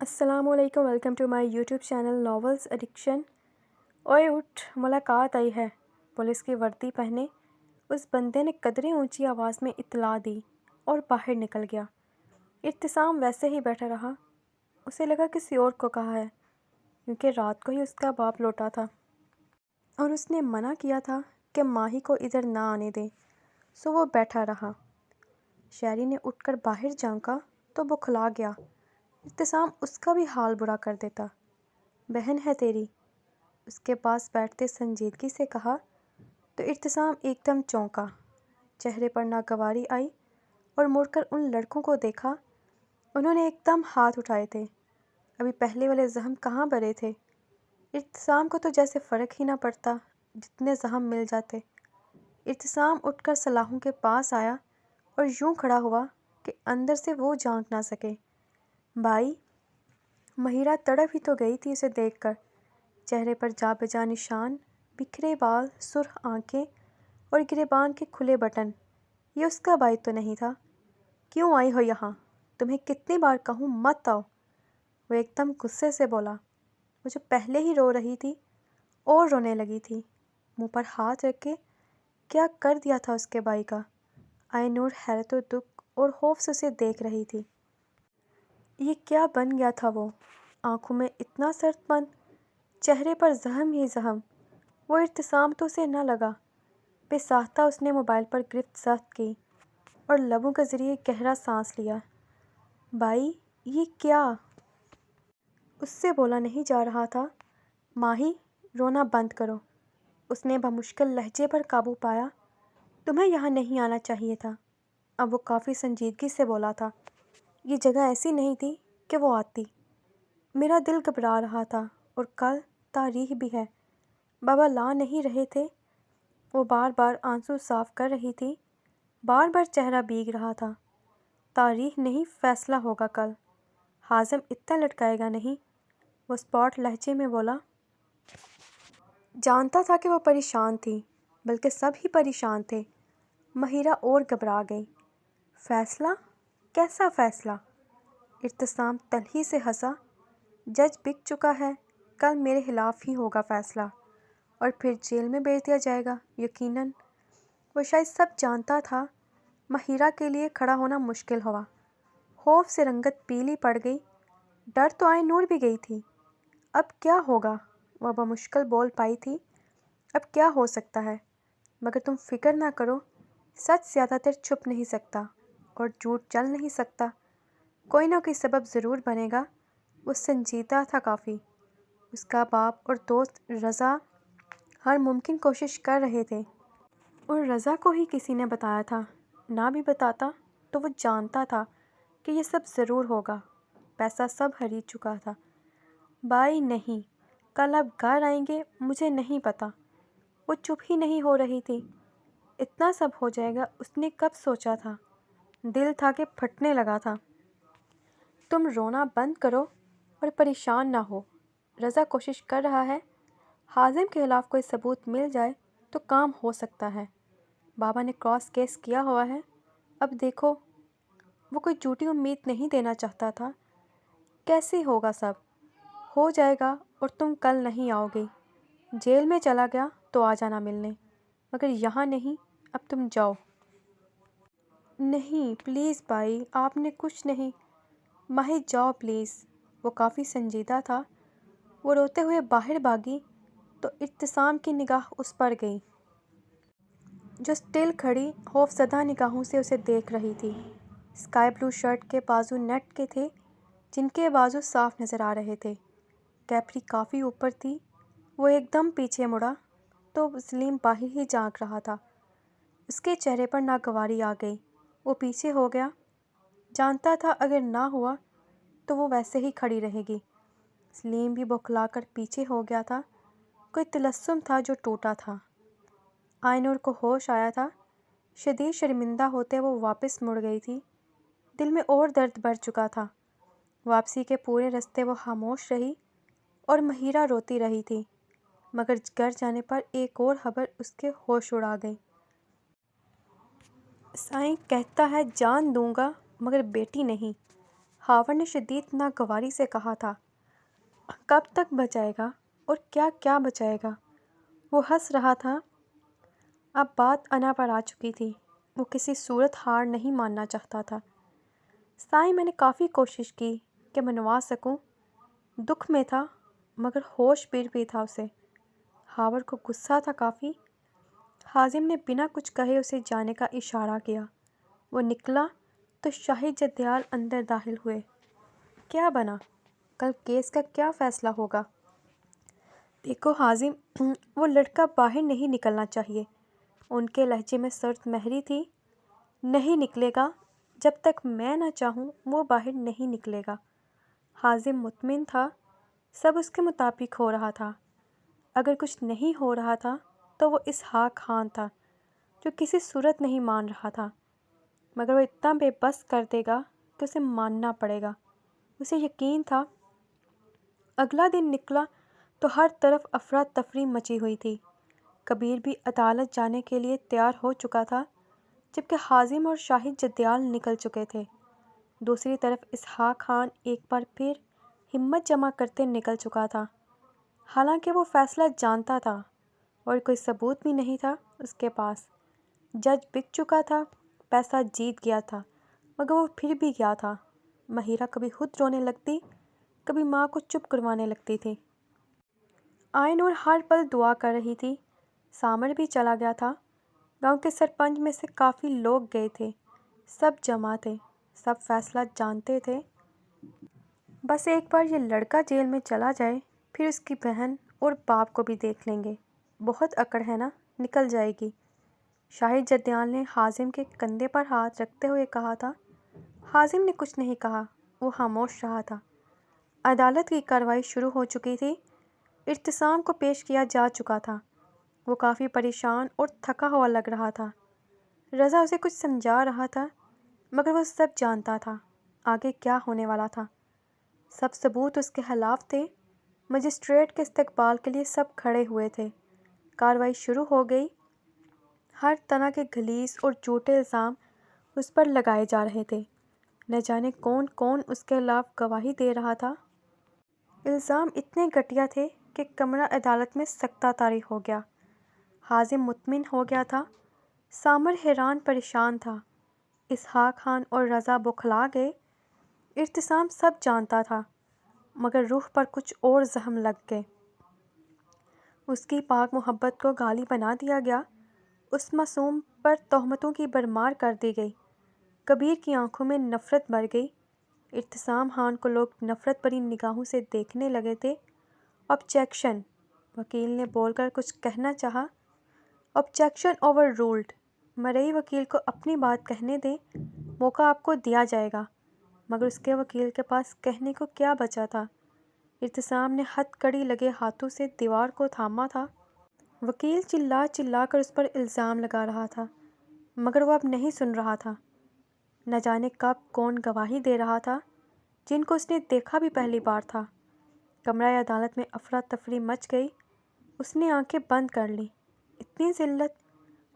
السلام علیکم، welcome to my YouTube channel novels addiction. اوئے اٹھ، ملاقات آئی ہے۔ پولیس کی وردی پہنے اس بندے نے قدرے اونچی آواز میں اطلاع دی اور باہر نکل گیا۔ ارتسام ویسے ہی بیٹھا رہا۔ اسے لگا کسی اور کو کہا ہے، کیونکہ رات کو ہی اس کا باپ لوٹا تھا اور اس نے منع کیا تھا کہ ماہی کو ادھر نہ آنے دیں، سو وہ بیٹھا رہا۔ شہری نے اٹھ کر باہر جھانکا تو بکھلا گیا۔ ارتسام اس کا بھی حال برا کر دیتا۔ بہن ہے تیری، اس کے پاس بیٹھتے سنجیدگی سے کہا تو ارتسام ایک دم چونکا، چہرے پر ناگواری آئی اور مڑ کر ان لڑکوں کو دیکھا۔ انہوں نے ایک دم ہاتھ اٹھائے تھے، ابھی پہلے والے زخم کہاں بھرے تھے۔ ارتسام کو تو جیسے فرق ہی نہ پڑتا، جتنے زخم مل جاتے۔ ارتسام اٹھ کر سلاخوں کے پاس آیا اور یوں کھڑا ہوا کہ اندر سے وہ جھانک نہ سکے۔ بھائی، مہیرہ تڑپ ہی تو گئی تھی اسے دیکھ کر، چہرے پر جا بجا نشان، بکھرے بال، سرخ آنکھیں اور گریبان کے کھلے بٹن۔ یہ اس کا بھائی تو نہیں تھا۔ کیوں آئی ہو یہاں؟ تمہیں کتنی بار کہوں مت آؤ۔ وہ ایک دم غصے سے بولا۔ وہ جو پہلے ہی رو رہی تھی اور رونے لگی تھی، منہ پر ہاتھ رکھ کے کیا کر دیا تھا اس کے بھائی کا۔ آئے نور حیرت و دکھ اور خوف سے اسے دیکھ رہی تھی۔ یہ کیا بن گیا تھا وہ؟ آنکھوں میں اتنا سرد پن، چہرے پر زخم ہی زخم۔ وہ ارتسام تو اسے نہ لگا۔ بے ساختہ اس نے موبائل پر گرفت سخت کی اور لبوں کے ذریعے گہرا سانس لیا۔ بھائی، یہ کیا؟ اس سے بولا نہیں جا رہا تھا۔ ماہی، رونا بند کرو، اس نے بمشکل لہجے پر قابو پایا۔ تمہیں یہاں نہیں آنا چاہیے تھا۔ اب وہ کافی سنجیدگی سے بولا تھا۔ یہ جگہ ایسی نہیں تھی کہ وہ آتی۔ میرا دل گھبرا رہا تھا اور کل تاریخ بھی ہے۔ بابا لا نہیں رہے تھے۔ وہ بار بار آنسو صاف کر رہی تھی، بار بار چہرہ بھیگ رہا تھا۔ تاریخ نہیں، فیصلہ ہوگا کل۔ حازم اتنا لٹکائے گا نہیں، وہ اسپاٹ لہجے میں بولا۔ جانتا تھا کہ وہ پریشان تھی، بلکہ سب ہی پریشان تھے۔ مہیرہ اور گھبرا گئی۔ فیصلہ؟ کیسا فیصلہ؟ ارتسام تلخی سے ہنسا۔ جج بک چکا ہے، کل میرے خلاف ہی ہوگا فیصلہ اور پھر جیل میں بھیج دیا جائے گا یقیناً۔ وہ شاید سب جانتا تھا۔ مہیرہ کے لیے کھڑا ہونا مشکل ہوا۔ خوف سے رنگت پیلی پڑ گئی۔ ڈر تو آئے نور بھی گئی تھی۔ اب کیا ہوگا؟ وہ بمشکل بول پائی تھی۔ اب کیا ہو سکتا ہے؟ مگر تم فکر نہ کرو، سچ زیادہ دیر چھپ نہیں سکتا اور جھوٹ چل نہیں سکتا۔ کوئی نہ کوئی سبب ضرور بنے گا۔ وہ سنجیدہ تھا کافی۔ اس کا باپ اور دوست رضا ہر ممکن کوشش کر رہے تھے، اور رضا کو ہی کسی نے بتایا تھا۔ نہ بھی بتاتا تو وہ جانتا تھا کہ یہ سب ضرور ہوگا۔ پیسہ سب خرید چکا تھا۔ بھائی نہیں، کل اب گھر آئیں گے مجھے نہیں پتا۔ وہ چپ ہی نہیں ہو رہی تھی۔ اتنا سب ہو جائے گا اس نے کب سوچا تھا؟ دل تھا کہ پھٹنے لگا تھا۔ تم رونا بند کرو اور پریشان نہ ہو۔ رضا کوشش کر رہا ہے۔ حازم کے خلاف کوئی ثبوت مل جائے تو کام ہو سکتا ہے۔ بابا نے کراس کیس کیا ہوا ہے۔ اب دیکھو، وہ کوئی جھوٹی امید نہیں دینا چاہتا تھا۔ کیسے ہوگا؟ سب ہو جائے گا اور تم کل نہیں آؤ گی۔ جیل میں چلا گیا تو آ جانا ملنے، مگر یہاں نہیں۔ اب تم جاؤ۔ نہیں پلیز بھائی، آپ نے کچھ نہیں۔ ماہی جاؤ پلیز۔ وہ کافی سنجیدہ تھا۔ وہ روتے ہوئے باہر بھاگی تو ارتسام کی نگاہ اس پر گئی، جو اسٹل کھڑی خوف زدہ نگاہوں سے اسے دیکھ رہی تھی۔ اسکائی بلو شرٹ کے بازو نیٹ کے تھے، جن کے بازو صاف نظر آ رہے تھے۔ کیپری کافی اوپر تھی۔ وہ ایک دم پیچھے مڑا تو سلیم باہر ہی جھانک رہا تھا۔ اس کے چہرے پر ناگواری آ گئی۔ وہ پیچھے ہو گیا۔ جانتا تھا اگر نہ ہوا تو وہ ویسے ہی کھڑی رہے گی۔ سلیم بھی بوکھلا کر پیچھے ہو گیا تھا۔ کوئی طلسم تھا جو ٹوٹا تھا۔ آئے نور کو ہوش آیا تھا۔ شدید شرمندہ ہوتے وہ واپس مڑ گئی تھی۔ دل میں اور درد بڑھ چکا تھا۔ واپسی کے پورے رستے وہ خاموش رہی اور مہیرہ روتی رہی تھی، مگر گھر جانے پر ایک اور خبر اس کے ہوش اڑا گئی۔ سائیں کہتا ہے جان دوں گا مگر بیٹی نہیں۔ ہاور نے شدید ناگواری سے کہا تھا۔ کب تک بچائے گا اور کیا کیا بچائے گا؟ وہ ہنس رہا تھا۔ اب بات انا پر آ چکی تھی۔ وہ کسی صورت ہار نہیں ماننا چاہتا تھا۔ سائیں، میں نے کافی کوشش کی کہ منوا سکوں۔ دکھ میں تھا مگر ہوش بھی تھا اسے۔ ہاور کو غصہ تھا کافی۔ حازم نے بنا کچھ کہے اسے جانے کا اشارہ کیا۔ وہ نکلا تو شاہد جدیال اندر داخل ہوئے۔ کیا بنا؟ کل کیس کا کیا فیصلہ ہوگا؟ دیکھو حازم، وہ لڑکا باہر نہیں نکلنا چاہیے۔ ان کے لہجے میں سرد مہری تھی۔ نہیں نکلے گا، جب تک میں نہ چاہوں وہ باہر نہیں نکلے گا۔ حازم مطمئن تھا، سب اس کے مطابق ہو رہا تھا۔ اگر کچھ نہیں ہو رہا تھا تو وہ اسحاق خان تھا جو کسی صورت نہیں مان رہا تھا، مگر وہ اتنا بے بس کر دے گا کہ اسے ماننا پڑے گا۔ اسے یقین تھا۔ اگلا دن نکلا تو ہر طرف افراتفری مچی ہوئی تھی۔ کبیر بھی عدالت جانے کے لیے تیار ہو چکا تھا، جبکہ حازم اور شاہد جدیال نکل چکے تھے۔ دوسری طرف اسحاق خان ایک بار پھر ہمت جمع کرتے نکل چکا تھا، حالانکہ وہ فیصلہ جانتا تھا اور کوئی ثبوت بھی نہیں تھا اس کے پاس۔ جج بک چکا تھا، پیسہ جیت گیا تھا، مگر وہ پھر بھی گیا تھا۔ مہیرہ کبھی خود رونے لگتی، کبھی ماں کو چپ کروانے لگتی تھی۔ آئے نور ہر پل دعا کر رہی تھی۔ سامر بھی چلا گیا تھا۔ گاؤں کے سرپنچ میں سے کافی لوگ گئے تھے۔ سب جمع تھے، سب فیصلہ جانتے تھے۔ بس ایک بار یہ لڑکا جیل میں چلا جائے، پھر اس کی بہن اور باپ کو بھی دیکھ لیں گے۔ بہت اکڑ ہے نا، نکل جائے گی۔ شاہد جدیال نے حازم کے کندھے پر ہاتھ رکھتے ہوئے کہا تھا۔ حازم نے کچھ نہیں کہا، وہ خاموش رہا تھا۔ عدالت کی کارروائی شروع ہو چکی تھی۔ ارتسام کو پیش کیا جا چکا تھا۔ وہ کافی پریشان اور تھکا ہوا لگ رہا تھا۔ رضا اسے کچھ سمجھا رہا تھا، مگر وہ سب جانتا تھا آگے کیا ہونے والا تھا۔ سب ثبوت اس کے خلاف تھے۔ مجسٹریٹ کے استقبال کے لیے سب کھڑے ہوئے تھے۔ کارروائی شروع ہو گئی۔ ہر طرح کے غلیظ اور جھوٹے الزام اس پر لگائے جا رہے تھے۔ نہ جانے کون کون اس کے خلاف گواہی دے رہا تھا۔ الزام اتنے گھٹیا تھے کہ کمرہ عدالت میں سکتہ طاری ہو گیا۔ حازم مطمئن ہو گیا تھا، سامر حیران پریشان تھا، اسحاق خان اور رضا بوکھلا گئے۔ ارتسام سب جانتا تھا، مگر روح پر کچھ اور زخم لگ گئے۔ اس کی پاک محبت کو گالی بنا دیا گیا۔ اس معصوم پر تہمتوں کی بھرمار کر دی گئی۔ کبیر کی آنکھوں میں نفرت بھر گئی۔ ارتسام خان کو لوگ نفرت بھری نگاہوں سے دیکھنے لگے تھے۔ آبجیکشن، وکیل نے بول کر کچھ کہنا چاہا۔ Objection over ruled. مرئی وکیل کو اپنی بات کہنے دیں، موقع آپ کو دیا جائے گا۔ مگر اس کے وکیل کے پاس کہنے کو کیا بچا تھا؟ ارتسام نے ہتھ کڑی لگے ہاتھوں سے دیوار کو تھاما تھا۔ وکیل چلا چلا کر اس پر الزام لگا رہا تھا، مگر وہ اب نہیں سن رہا تھا۔ نہ جانے کب کون گواہی دے رہا تھا، جن کو اس نے دیکھا بھی پہلی بار تھا۔ کمرہ عدالت میں افراتفری مچ گئی۔ اس نے آنکھیں بند کر لیں۔ اتنی ذلت!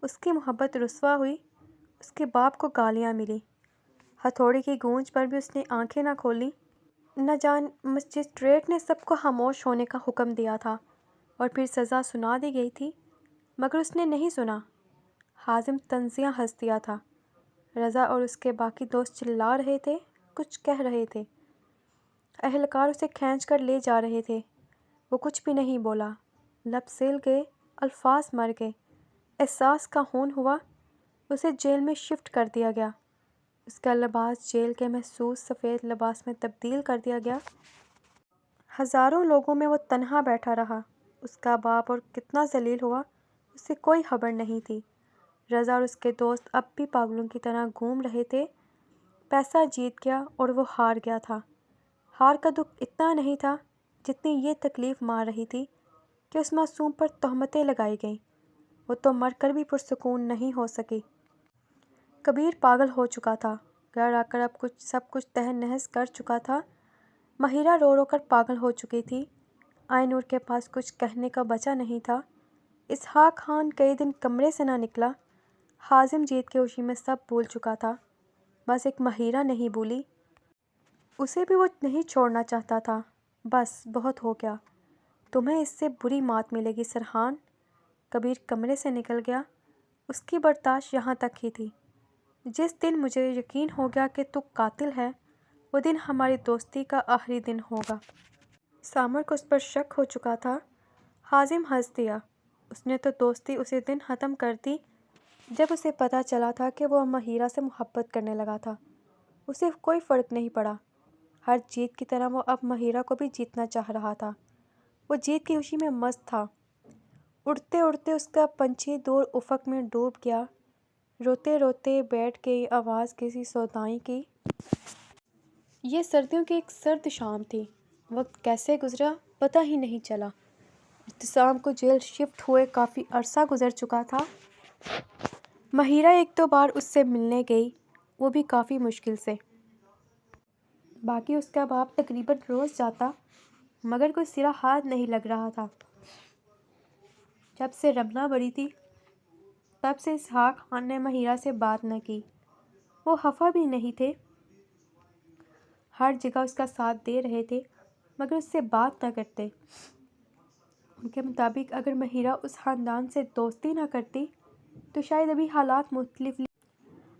اس کی محبت رسوا ہوئی۔ اس کے باپ کو گالیاں ملی۔ ہتھوڑی کی گونج پر بھی اس نے آنکھیں نہ کھولیں۔ نہ جان مجسٹریٹ نے سب کو خاموش ہونے کا حکم دیا تھا اور پھر سزا سنا دی گئی تھی، مگر اس نے نہیں سنا۔ حازم طنزیہ ہنس دیا تھا۔ رضا اور اس کے باقی دوست چلا رہے تھے، کچھ کہہ رہے تھے۔ اہلکار اسے کھینچ کر لے جا رہے تھے۔ وہ کچھ بھی نہیں بولا۔ لب سل گئے، الفاظ مر گئے۔ احساس کا خون ہوا۔ اسے جیل میں شفٹ کر دیا گیا۔ اس کا لباس جیل کے محسوس سفید لباس میں تبدیل کر دیا گیا۔ ہزاروں لوگوں میں وہ تنہا بیٹھا رہا۔ اس کا باپ اور کتنا ذلیل ہوا، اسے کوئی خبر نہیں تھی۔ رضا اور اس کے دوست اب بھی پاگلوں کی طرح گھوم رہے تھے۔ پیسہ جیت گیا اور وہ ہار گیا تھا۔ ہار کا دکھ اتنا نہیں تھا جتنی یہ تکلیف مار رہی تھی کہ اس معصوم پر تہمتیں لگائی گئیں۔ وہ تو مر کر بھی پرسکون نہیں ہو سکی۔ کبیر پاگل ہو چکا تھا۔ گھر آ کر اب سب کچھ تہس نہس کر چکا تھا۔ مہیرہ رو رو کر پاگل ہو چکی تھی۔ آئے نور کے پاس کچھ کہنے کا بچا نہیں تھا۔ اسحاق خان کئی دن کمرے سے نہ نکلا۔ حازم جیت کی خوشی میں سب بھول چکا تھا، بس ایک مہیرہ نہیں بھولی۔ اسے بھی وہ نہیں چھوڑنا چاہتا تھا۔ بس بہت ہو گیا، تمہیں اس سے بری موت ملے گی سرحان۔ کبیر کمرے سے نکل گیا۔ اس کی برداشت یہاں تک ہی تھی۔ جس دن مجھے یقین ہو گیا کہ تو قاتل ہے، وہ دن ہماری دوستی کا آخری دن ہوگا۔ سامر کو اس پر شک ہو چکا تھا۔ حازم ہنس دیا۔ اس نے تو دوستی اسی دن ختم کر دی جب اسے پتہ چلا تھا کہ وہ مہیرہ سے محبت کرنے لگا تھا۔ اسے کوئی فرق نہیں پڑا۔ ہر جیت کی طرح وہ اب مہیرہ کو بھی جیتنا چاہ رہا تھا۔ وہ جیت کی خوشی میں مست تھا۔ اڑتے اڑتے اس کا پنچھی دور افق میں ڈوب گیا۔ روتے روتے بیٹھ گئی آواز کسی سودائی کی۔ یہ سردیوں کی ایک سرد شام تھی۔ وقت کیسے گزرا پتہ ہی نہیں چلا۔ اعتصام کو جیل شفٹ ہوئے کافی عرصہ گزر چکا تھا۔ مہیرہ ایک دو بار اس سے ملنے گئی، وہ بھی کافی مشکل سے۔ باقی اس کا باپ تقریباً روز جاتا، مگر کوئی سرا ہاتھ نہیں لگ رہا تھا۔ جب سے رملہ بڑی تھی تب سے اسحاق خان نے مہیرہ سے بات نہ کی۔ وہ خفا بھی نہیں تھے، ہر جگہ اس کا ساتھ دے رہے تھے، مگر اس سے بات نہ کرتے۔ ان کے مطابق اگر مہیرہ اس خاندان سے دوستی نہ کرتی تو شاید ابھی حالات مختلف۔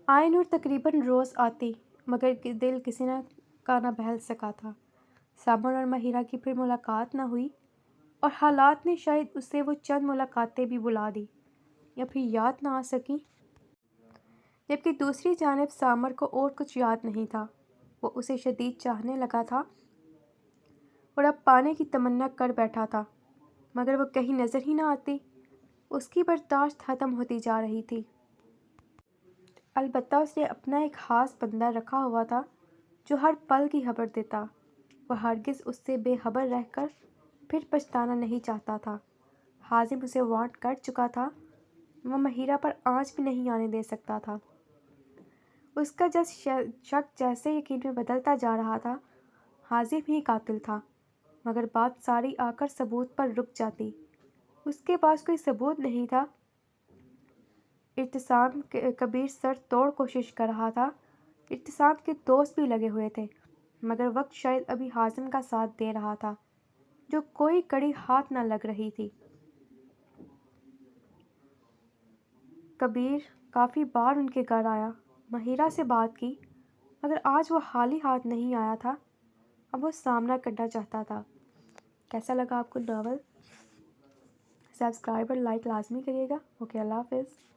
آئے نور تقریباً روز آتی، مگر دل کسی کا نہ بہل سکا تھا۔ سامر اور مہیرہ کی پھر ملاقات نہ ہوئی، اور حالات نے شاید اسے وہ چند ملاقاتیں بھی بھلا دی یا پھر یاد نہ آ سکیں۔ جبکہ دوسری جانب سامر کو اور کچھ یاد نہیں تھا۔ وہ اسے شدید چاہنے لگا تھا اور اب پانے کی تمنا کر بیٹھا تھا، مگر وہ کہیں نظر ہی نہ آتی۔ اس کی برداشت ختم ہوتی جا رہی تھی۔ البتہ اس نے اپنا ایک خاص بندہ رکھا ہوا تھا جو ہر پل کی خبر دیتا۔ وہ ہرگز اس سے بے خبر رہ کر پھر پچھتانا نہیں چاہتا تھا۔ حازم اسے وارن کر چکا تھا، وہ مہیرہ پر آنچ بھی نہیں آنے دے سکتا تھا۔ اس کا شک جیسے یقین میں بدلتا جا رہا تھا، حازم ہی قاتل تھا، مگر بات ساری آ کر ثبوت پر رک جاتی۔ اس کے پاس کوئی ثبوت نہیں تھا۔ اعتصام کبیر سر توڑ کوشش کر رہا تھا۔ اعتصام کے دوست بھی لگے ہوئے تھے، مگر وقت شاید ابھی حازم کا ساتھ دے رہا تھا، جو کوئی کڑی ہاتھ نہ لگ رہی تھی۔ کبیر کافی بار ان کے گھر آیا، مہیرہ سے بات کی، مگر آج وہ خالی ہاتھ نہیں آیا تھا۔ اب وہ سامنا کرنا چاہتا تھا۔ کیسا لگا آپ کو ناول؟ سبسکرائب اور لائک لازمی کریے گا۔ اوکے، اللہ حافظ۔